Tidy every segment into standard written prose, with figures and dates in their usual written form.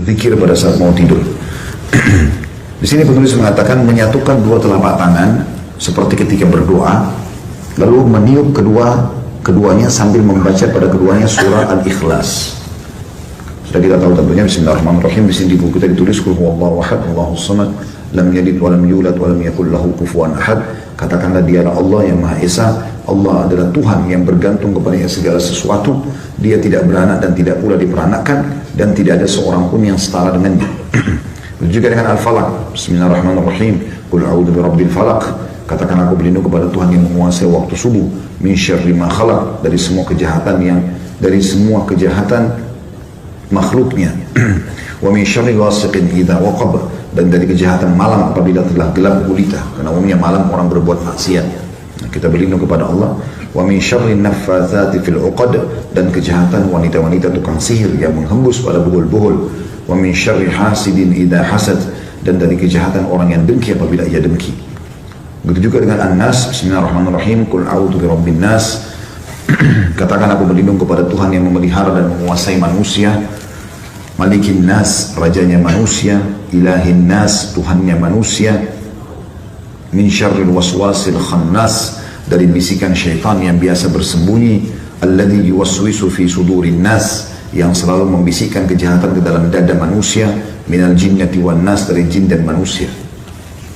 zikir pada saat mau tidur. Di sini penulis mengatakan menyatukan dua telapak tangan seperti ketika berdoa, lalu meniup keduanya sambil membaca pada keduanya surah Al-Ikhlas. Sudah kita tahu tentunya. Bismillahirrahmanirrahim. Di sini di buku kita ditulis Qul huwallahu ahad, Allahus samad, lam yalid wa lam yulad wa lam yakul lahu kufuwan ahad. Katakanlah dialah Allah yang Maha Esa. Allah adalah Tuhan yang bergantung kepadanya segala sesuatu. Dia tidak beranak dan tidak pula diperanakkan, dan tidak ada seorang pun yang setara dengannya. Juga dengan Al-Falaq. Bismillahirrahmanirrahim. Qul a'udzu birabbil falaq. Katakan aku berlindung kepada Tuhan yang menguasai waktu subuh. Min syarri ma khalaq, dari semua kejahatan makhluknya. Wa min syarri ghasiqin idza waqab, dan dari kejahatan malam apabila telah gelap gulita, karena umumnya malam orang berbuat maksiat. Kita berlindung kepada Allah. Wa min syarri naffatsati fil 'uqad, dan kejahatan wanita-wanita tukang sihir yang menghembus pada buhul-buhul. Wa min syarri hasidin idza hasad, dan dari kejahatan orang yang dengki apabila ia dengki. Begitu juga dengan An-Nas. Bismillahirrahmanirrahim. Qul a'udzu birabbin nas. Katakan aku berlindung kepada Tuhan yang memelihara dan menguasai manusia. Malikin nas, rajanya manusia. Ilahin nas, Tuhannya manusia. Min syarril waswasil khannas, dari bisikan syaitan yang biasa bersembunyi. Alladzi yuwaswisu fi sudurin nas, yang selalu membisikkan kejahatan ke dalam dada manusia. Minal jinnati wan nas, dari jin dan manusia.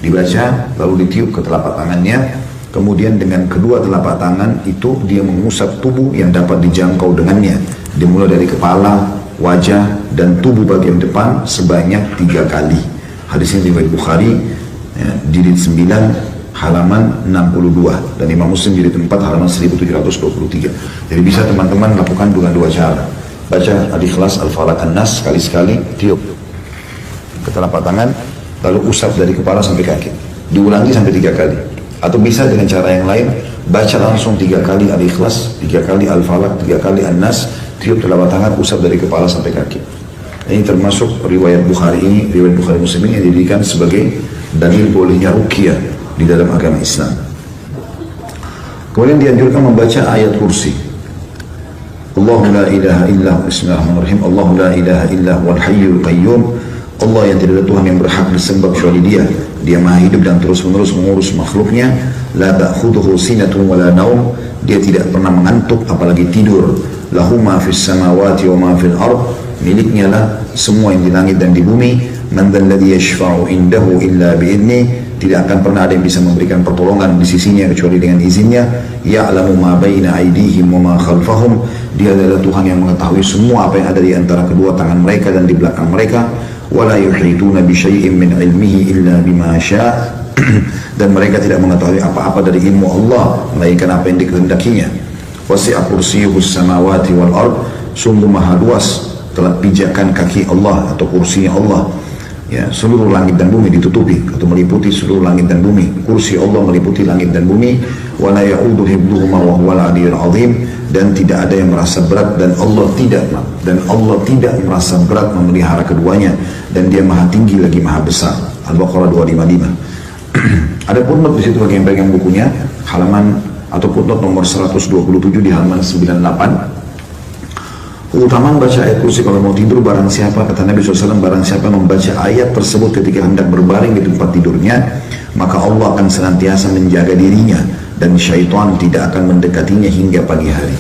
Dibaca lalu ditiup ke telapak tangannya, kemudian dengan kedua telapak tangan itu dia mengusap tubuh yang dapat dijangkau dengannya, dimulai dari kepala, wajah, dan tubuh bagian depan sebanyak 3 kali. Hadis ini riwayat Bukhari, jilid 9 halaman 62, dan Imam Muslim jilid 4 halaman 1723. Jadi bisa teman-teman lakukan dengan 2 cara. Baca Al-Ikhlas, Al-Falaq, An-Nas sekali-sekali, tiup ke telapak tangan, lalu usap dari kepala sampai kaki, diulangi sampai 3 kali. Atau bisa dengan cara yang lain, baca langsung 3 kali Al-Ikhlas, 3 kali Al-Falaq, 3 kali An-Nas, tiup telapak tangan, usap dari kepala sampai kaki. Ini termasuk riwayat Bukhari ini, riwayat Bukhari Muslim ini yang dijadikan sebagai dalil bolehnya ruqyah di dalam agama Islam. Kemudian dianjurkan membaca ayat kursi. Allahu la ilaha illa, bismillahirrahmanirrahim. Allahu la ilaha illa wal hayyul qayyum. Allah yang tidak ada Tuhan yang berhak disembah kecuali Dia. Dia Maha hidup dan terus-menerus mengurus makhluknya. La ta'khudhuhu sinatun wa la naum. Dia tidak pernah mengantuk apalagi tidur. Lahu ma fis samawati wa ma fil ard. Miliknya lah semua yang di langit dan di bumi. Man dzal ladzi yashfa'u indahu illa bi'idzni. Tidak akan pernah ada yang bisa memberikan pertolongan di sisinya kecuali dengan izinnya. Ya'lamu ma baina aydihim wa ma khalfahum. Dia adalah Tuhan yang mengetahui semua apa yang ada di antara kedua tangan mereka dan di belakang mereka. Wala yuhituna bi syai'in min ilmihi illa bima syaa. Dan mereka tidak mengetahui apa-apa dari ilmu Allah melainkan apa yang dikehendakinya. Wasi'a kursiyyuhus samawati wal ard. Sungguh maha luas telah pijakan kaki Allah atau kursinya Allah, ya, seluruh langit dan bumi ditutupi atau meliputi seluruh langit dan bumi. Kursi Allah meliputi langit dan bumi. Wala ya'udu hibduhuma wa huwal 'aliyyul 'azim. Dan tidak ada yang merasa berat dan Allah tidak merasa berat memelihara keduanya, dan Dia Maha tinggi lagi Maha besar. Al-Baqarah 255. Ada footnote di situ bagi yang pegang bukunya, halaman atau footnote nomor 127 di halaman 98. Keutamaan baca ayat kursi kalau mau tidur, barang siapa, kata Nabi SAW, barang siapa membaca ayat tersebut ketika hendak berbaring di tempat tidurnya, maka Allah akan senantiasa menjaga dirinya dan syaitan tidak akan mendekatinya hingga pagi hari.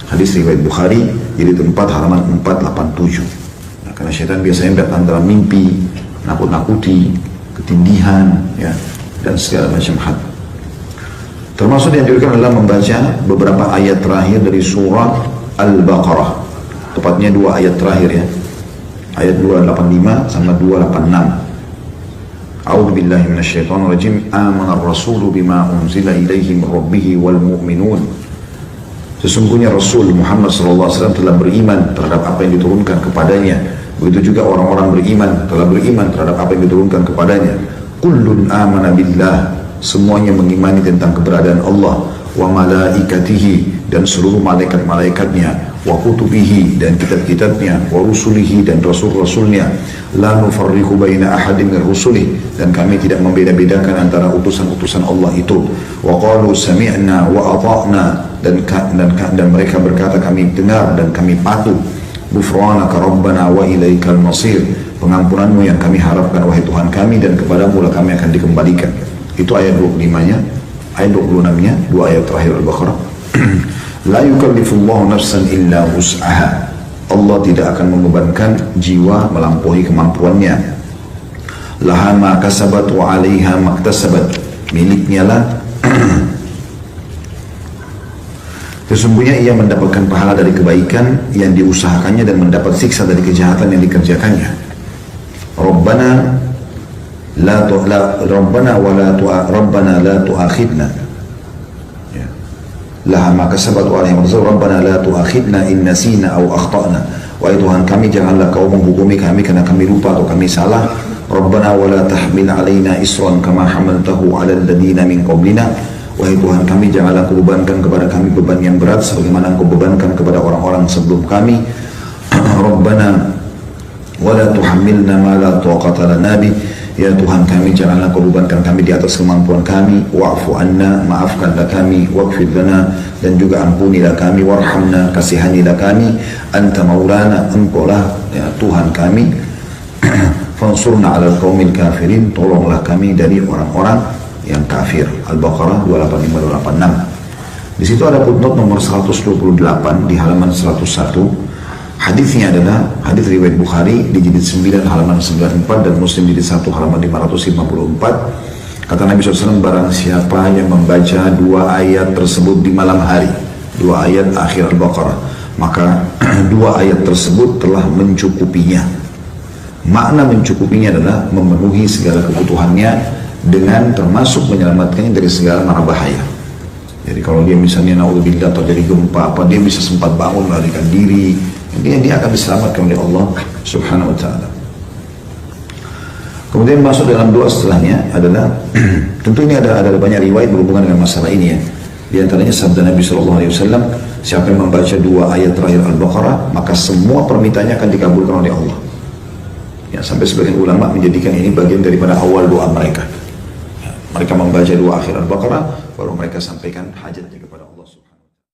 Hadis riwayat Bukhari, jilid 4 halaman 487. Nah, karena syaitan biasanya datang dalam mimpi, nakut-nakuti, ketindihan, ya, dan segala macam hal. Termasuk dianjurkan adalah membaca beberapa ayat terakhir dari surah Al-Baqarah. Tepatnya 2 ayat terakhir, ya. Ayat 285 sama 286. A'udzu billahi minasyaitonir rajim. Amanar rasulu bima unzila ilaihi min rabbih wal mu'minun. Sesungguhnya Rasul Muhammad SAW telah beriman terhadap apa yang diturunkan kepadanya. Begitu juga orang-orang beriman telah beriman terhadap apa yang diturunkan kepadanya. Kullun amana billah. Semuanya mengimani tentang keberadaan Allah, wa malaikatihi, dan seluruh malaikat-malaikatnya, wa kutubihi, dan kitab-kitabnya, wa rusulihi, dan rasul-rasulnya, la nufarriqu baina ahadin min rusulih, dan kami tidak membeda-bedakan antara utusan-utusan Allah itu. Wa qalu sami'na wa ata'na, dan mereka berkata kami dengar dan kami patuh. Ghufranaka Rabbana wa ilaikal masir. Pengampunanmu yang kami harapkan wahai Tuhan kami, dan kepadamu lah kami akan dikembalikan. Itu ayat 25-nya. Ayat 26-nya, dua ayat terakhir Al-Baqarah. La yukallifullahu nafsan illa wus'aha. Allah tidak akan membebankan jiwa melampaui kemampuannya. Laha ma kasabat wa 'alaiha maktasabat. Miliknya lah sesungguhnya ia mendapatkan pahala dari kebaikan yang diusahakannya dan mendapat siksa dari kejahatan yang dikerjakannya. Rabbana la tu'akhidna. Ya. Laha ma kasabat wa 'alaiha maktasabat. Rabbana la tu'akhidna in nasina aw akhtana. Wahai Tuhan kami, janganlah kau menghukumi kami karena kami lupa atau kami salah. Rabbana wa la tahmil 'alaina isran kama hamaltahu 'alal ladina min qablina. Wahai Tuhan kami, janganlah kau bebankan kepada kami beban yang berat sebagaimana kau bebankan kepada orang-orang sebelum kami. Rabbana wa la tuhammilna ma la taqata lana bi. Ya Tuhan kami, janganlah kau bebankan kami di atas kemampuan kami. Wa'fu anna, maafkanlah kami. Waghfir lana, dan juga ampunilah kami. Warhamna, kasihanilah kami. Anta maulana, engkaulah ya Tuhan kami. Fansurna 'alal qaumil kafirin, tolonglah kami dari orang-orang yang kafir. Al-Baqarah 285-286. Di situ ada footnote nomor 128 di halaman 101. Hadisnya adalah hadis riwayat Bukhari di jilid 9 halaman 94 dan Muslim jilid 1 halaman 554. Kata Nabi SAW, barang siapa yang membaca dua ayat tersebut di malam hari, dua ayat akhir Al-Baqarah, maka dua ayat tersebut telah mencukupinya. Makna mencukupinya adalah memenuhi segala kebutuhannya dengan termasuk menyelamatkannya dari segala mara bahaya. Jadi kalau dia misalnya naudzubillah terjadi gempa apa, dia bisa sempat bangun melarikan diri, intinya dia akan diselamatkan oleh Allah Subhanahu wa ta'ala. Kemudian masuk dalam doa setelahnya adalah tentu ini ada banyak riwayat berhubungan dengan masalah ini ya. Di antaranya sabda Nabi SAW, siapa yang membaca dua ayat terakhir Al-Baqarah maka semua permintaannya akan dikabulkan oleh Allah. Ya, sampai sebagian ulama menjadikan ini bagian daripada awal doa mereka. Mereka membaca dua akhir Al-Baqarah, baru mereka sampaikan hajat juga.